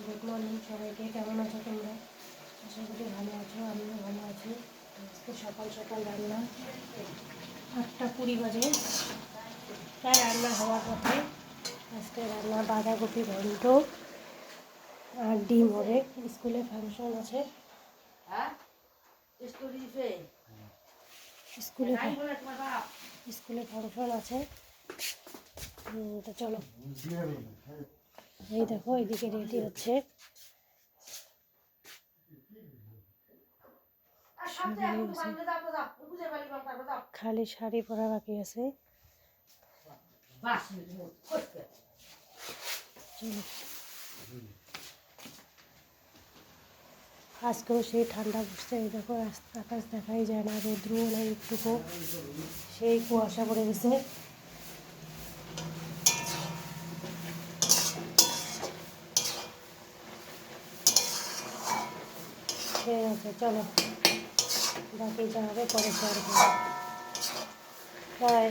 Good morning সবাইকে। কেমন আছো তোমরা? আশা করি ভালো আছো, আমিও ভালো আছি। আজকে সকাল সকাল রান্না 8:20 বাজে, প্রায় রান্না হওয়ার পথে। আজকে রান্না বাঁধাকপি ঘন্ট আর ডিম হবে। স্কুলে ফাংশন আছে, স্কুলে ফাংশন আছে। তো চলো, এই দেখো এইদিকে রেডি হচ্ছে। খালি শাড়ি পরা বাকি আছে। আজকেও সেই ঠান্ডা পড়ছে। এই দেখো আকাশ দেখাই যায় না, রৌদ্র নেই একটুকু, সেই কুয়াশা পড়ে গেছে। ঠিক আছে, চলো বাকি যা হবে পরে শেয়ার করবো। বাই।